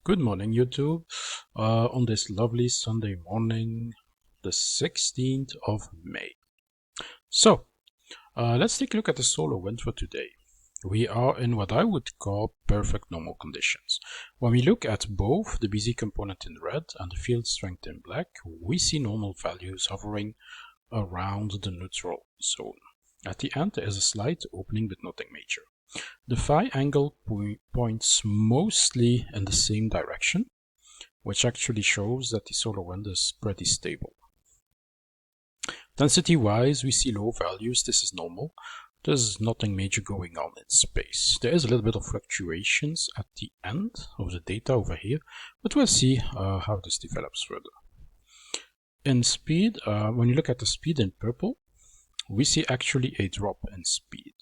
Good morning, YouTube. On this lovely Sunday morning, the 16th of May. So, let's take a look at the solar wind for today. We are in what I would call perfect normal conditions. When we look at both the BZ component in red and the field strength in black, we see normal values hovering around the neutral zone. At the end, there is a slight opening, but nothing major. The phi angle points mostly in the same direction, which actually shows that the solar wind is pretty stable. Density-wise, we see low values. This is normal. There's nothing major going on in space. There is a little bit of fluctuations at the end of the data over here, but we'll see how this develops further. In speed, when you look at the speed in purple, we see actually a drop in speed.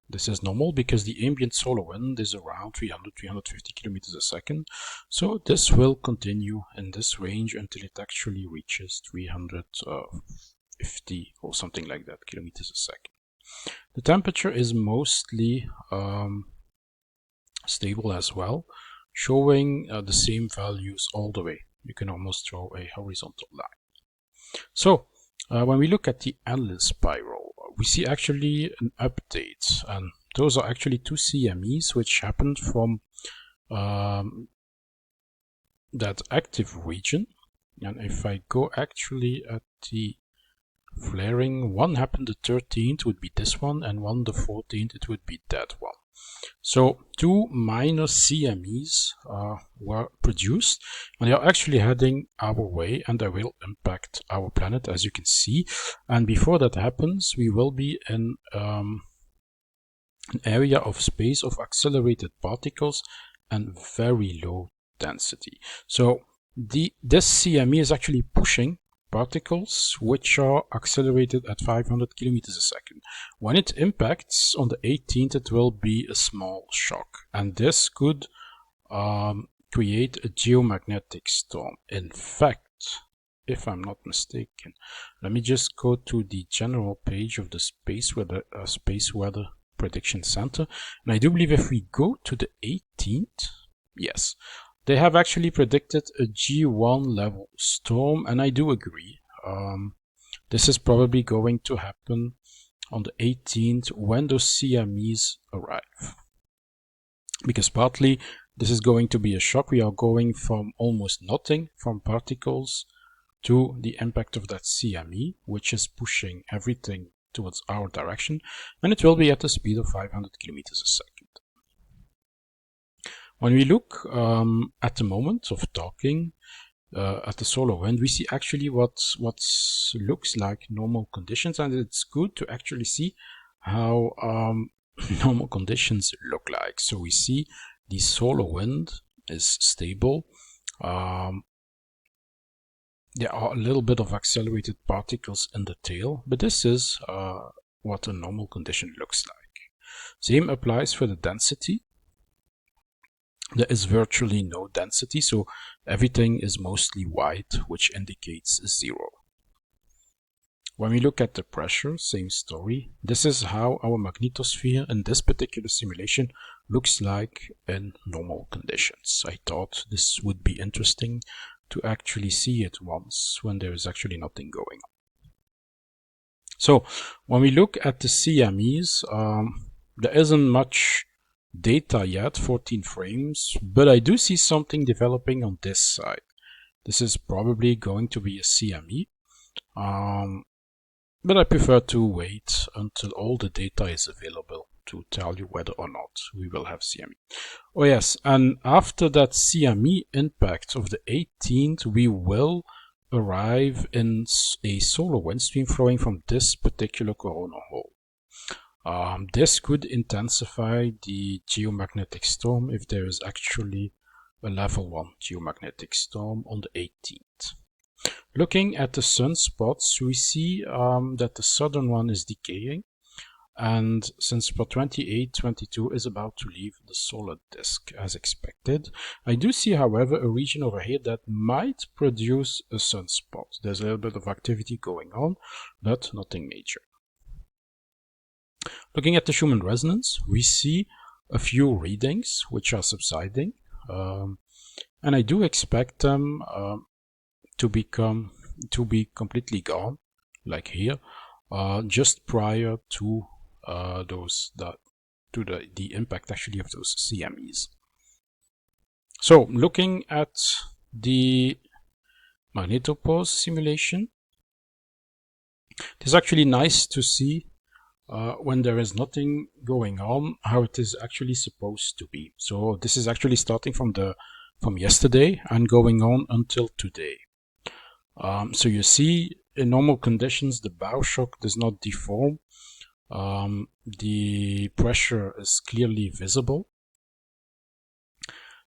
This is normal because the ambient solar wind is around 300-350 kilometers a second. So this will continue in this range until it actually reaches 350 or something like that kilometers a second. The temperature is mostly stable as well, showing the same values all the way. You can almost draw a horizontal line. So when we look at the endless spiral, we see actually an update, and those are actually two CMEs which happened from that active region. And if I go actually at the flaring, one happened the 13th would be this one, and one the 14th it would be that one. So two minor CMEs were produced, and they are actually heading our way, and they will impact our planet, as you can see. And before that happens, we will be in an area of space of accelerated particles and very low density. So this CME is actually pushing particles which are accelerated at 500 kilometers a second. When it impacts on the 18th, it will be a small shock, and this could create a geomagnetic storm. In fact, if I'm not mistaken, let me just go to the general page of the Space Weather Prediction Center, and I do believe if we go to the 18th, yes, they have actually predicted a G1 level storm, and I do agree. This is probably going to happen on the 18th when those CMEs arrive. Because partly this is going to be a shock. We are going from almost nothing from particles to the impact of that CME, which is pushing everything towards our direction, and it will be at the speed of 500 kilometers a second. When we look at the moment of talking at the solar wind, we see actually what looks like normal conditions, and it's good to actually see how normal conditions look like. So we see the solar wind is stable. There are a little bit of accelerated particles in the tail, but this is what a normal condition looks like. Same applies for the density. There is virtually no density, so everything is mostly white, which indicates 0. When we look at the pressure, same story. This is how our magnetosphere in this particular simulation looks like in normal conditions. I thought this would be interesting to actually see it once when there is actually nothing going on. So when we look at the CMEs, there isn't much data yet, 14 frames, but I do see something developing on this side. This is probably going to be a CME, but I prefer to wait until all the data is available to tell you whether or not we will have CME. Oh yes, and after that CME impact of the 18th, we will arrive in a solar wind stream flowing from this particular corona hole. This could intensify the geomagnetic storm if there is actually a level 1 geomagnetic storm on the 18th. Looking at the sunspots, we see that the southern one is decaying, and since spot 2822 is about to leave the solar disk as expected, I do see, however, a region over here that might produce a sunspot. There's a little bit of activity going on, but nothing major. Looking at the Schumann resonance, we see a few readings which are subsiding. and I do expect them to be completely gone, like here, just prior to the impact actually of those CMEs. So looking at the Magnetopause simulation, it is actually nice to see when there is nothing going on, how it is actually supposed to be. So this is actually starting from yesterday and going on until today. So you see, in normal conditions, the bow shock does not deform. The pressure is clearly visible,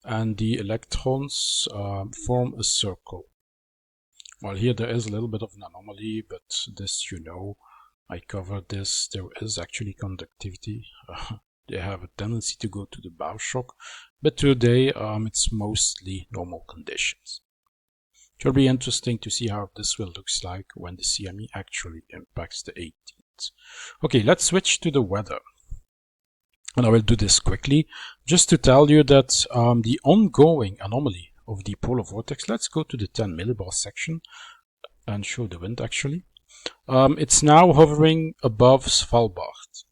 and the electrons form a circle. Well, here there is a little bit of an anomaly, but this, I covered this. There is actually conductivity. They have a tendency to go to the bow shock, but today it's mostly normal conditions. It will be interesting to see how this will look like when the CME actually impacts the 18th. Okay, let's switch to the weather. And I will do this quickly, just to tell you that the ongoing anomaly of the polar vortex, let's go to the 10 millibar section and show the wind actually. It's now hovering above Svalbard,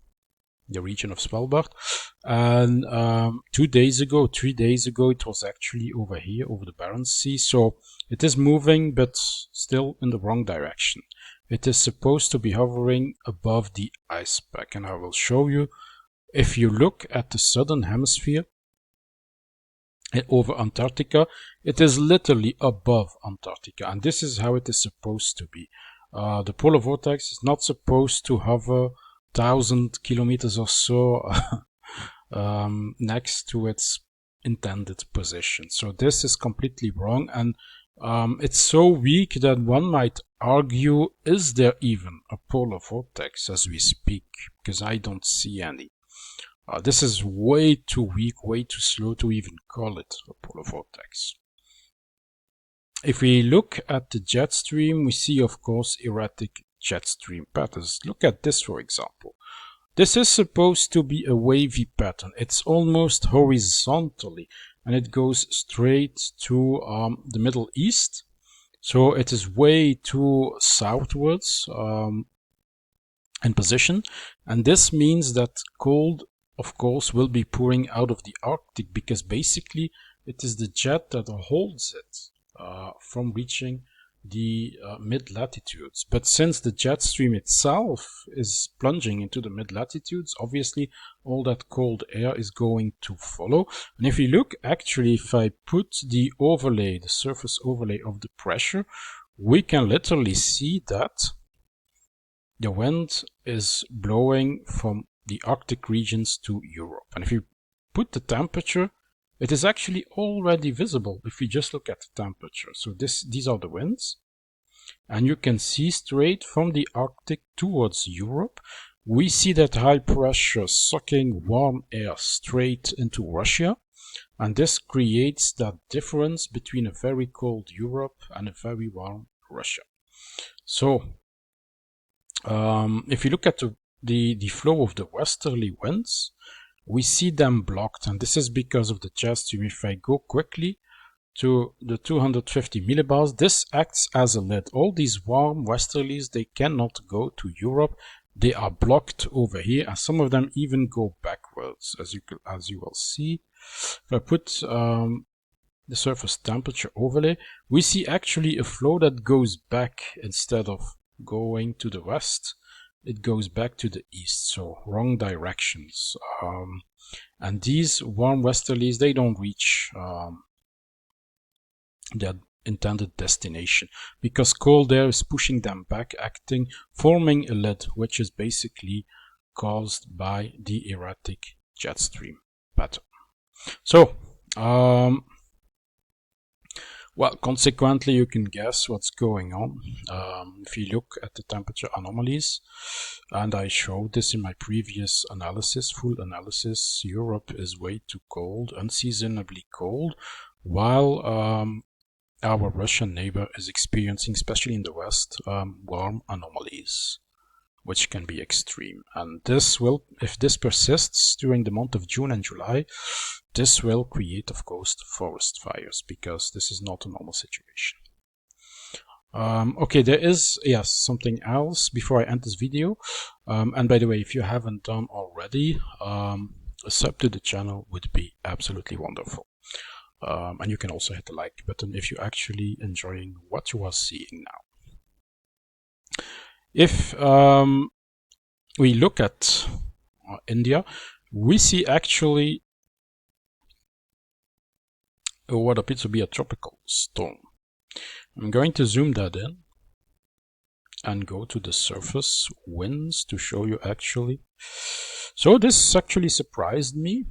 the region of Svalbard, and 3 days ago it was actually over here, over the Barents Sea. So it is moving, but still in the wrong direction. It is supposed to be hovering above the ice pack, and I will show you. If you look at the southern hemisphere over Antarctica, it is literally above Antarctica, and this is how it is supposed to be. The polar vortex is not supposed to hover 1,000 kilometers or so next to its intended position. So this is completely wrong, and it's so weak that one might argue, is there even a polar vortex as we speak? Because I don't see any. This is way too weak, way too slow to even call it a polar vortex. If we look at the jet stream, we see, of course, erratic jet stream patterns. Look at this, for example. This is supposed to be a wavy pattern. It's almost horizontally, and it goes straight to the Middle East. So it is way too southwards in position, and this means that cold, of course, will be pouring out of the Arctic, because basically it is the jet that holds it from reaching the mid-latitudes. But since the jet stream itself is plunging into the mid-latitudes, obviously all that cold air is going to follow. And if you look, actually, if I put the overlay, the surface overlay of the pressure, we can literally see that the wind is blowing from the Arctic regions to Europe. And if you put the temperature, it is actually already visible if we just look at the temperature. So these are the winds, and you can see straight from the Arctic towards Europe. We see that high pressure sucking warm air straight into Russia, and this creates that difference between a very cold Europe and a very warm Russia. So if you look at the flow of the westerly winds, we see them blocked, and this is because of the jet stream. If I go quickly to the 250 millibars, this acts as a lid. All these warm westerlies, they cannot go to Europe. They are blocked over here, and some of them even go backwards, as you will see. If I put the surface temperature overlay, we see actually a flow that goes back instead of going to the west. It goes back to the east, so wrong directions. And these warm westerlies, they don't reach their intended destination, because cold air is pushing them back, forming a lid, which is basically caused by the erratic jet stream pattern. So, well, consequently, you can guess what's going on. If you look at the temperature anomalies, and I showed this in my previous analysis, full analysis, Europe is way too cold, unseasonably cold, while our Russian neighbor is experiencing, especially in the west, warm anomalies. which can be extreme. And this will, if this persists during the month of June and July, this will create, of course, forest fires, because this is not a normal situation. Okay, there is, yes, something else before I end this video. And by the way, if you haven't done already, a sub to the channel would be absolutely wonderful. And you can also hit the like button if you're actually enjoying what you are seeing now. If we look at India, we see actually what appears to be a tropical storm. I'm going to zoom that in and go to the surface winds to show you actually. So this actually surprised me.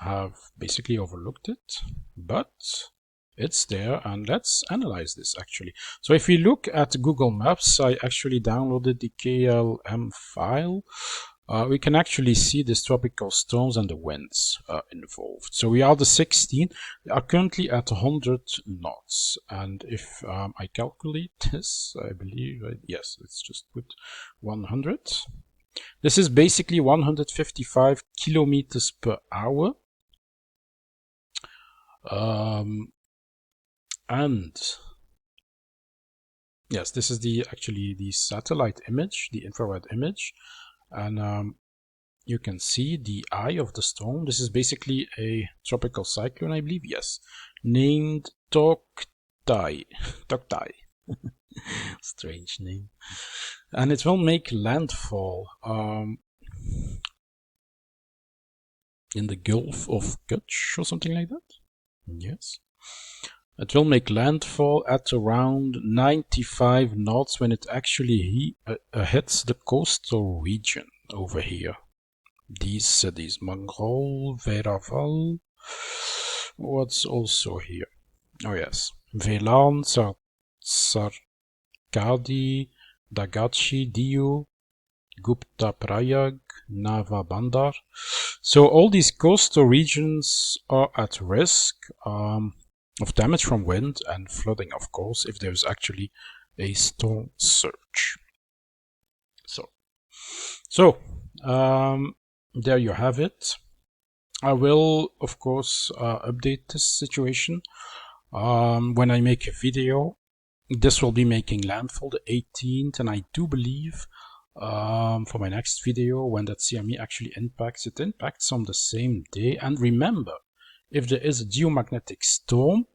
Have basically overlooked it, but it's there, and let's analyze this actually. So if we look at Google Maps, I actually downloaded the KLM file. We can actually see these tropical storms and the winds involved. So we are the 16, we are currently at 100 knots. And if I calculate this, I believe, yes, let's just put 100. This is basically 155 kilometers per hour. And yes, this is actually the satellite image, the infrared image. And you can see the eye of the storm. This is basically a tropical cyclone, I believe, yes, named Tauktae. Strange name. And it will make landfall in the Gulf of Kutch or something like that. Yes. It will make landfall at around 95 knots when it actually hits the coastal region over here. These cities, Mangrol, Veraval. What's also here? Oh yes, Velan, Sarkadi, Dagachi, Diu, Gupta Prayag, Nava Bandar. So all these coastal regions are at risk of damage from wind and flooding, of course, if there's actually a storm surge. So there you have it. I will, of course, update this situation when I make a video. This will be making landfall the 18th, and I do believe for my next video, when that CME actually impacts, it impacts on the same day. And remember, if there is a geomagnetic storm,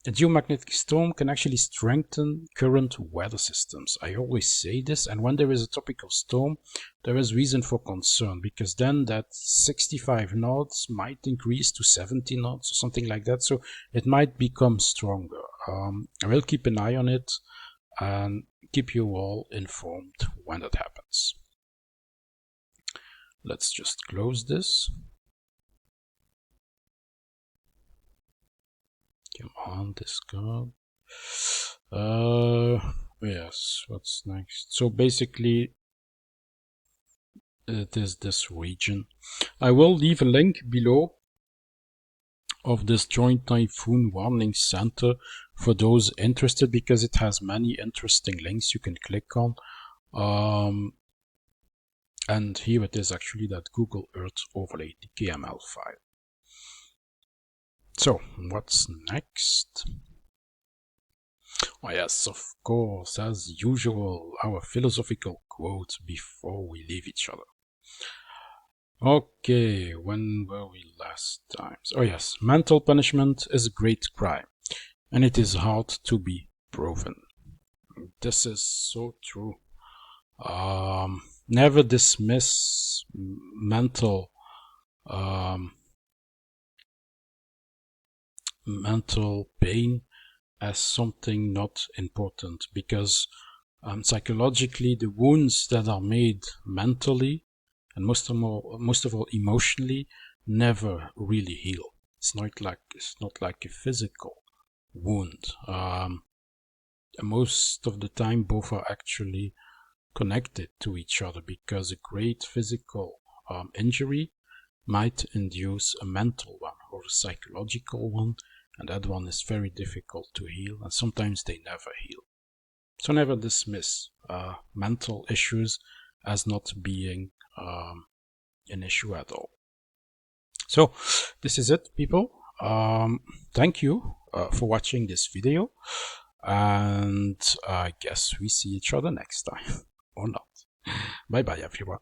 a geomagnetic storm can actually strengthen current weather systems. I always say this, and when there is a tropical storm, there is reason for concern, because then that 65 knots might increase to 70 knots or something like that, so it might become stronger. I will keep an eye on it and keep you all informed when that happens. Let's just close this. Come on, discard. Yes, what's next? So basically, it is this region. I will leave a link below of this Joint Typhoon Warning Center for those interested, because it has many interesting links you can click on. And here it is actually, that Google Earth overlay, the KML file. So, what's next? Oh yes, of course, as usual, our philosophical quote before we leave each other. Okay, when were we last times? Oh yes, mental punishment is a great crime, and it is hard to be proven. This is so true. Never dismiss mental pain as something not important, because psychologically the wounds that are made mentally and most of all emotionally never really heal. It's not like a physical wound. Most of the time both are actually connected to each other, because a great physical injury might induce a mental one or a psychological one, and that one is very difficult to heal, and sometimes they never heal. So never dismiss mental issues as not being an issue at all. So this is it, people. Thank you for watching this video, and I guess we see each other next time or not. Bye bye everyone.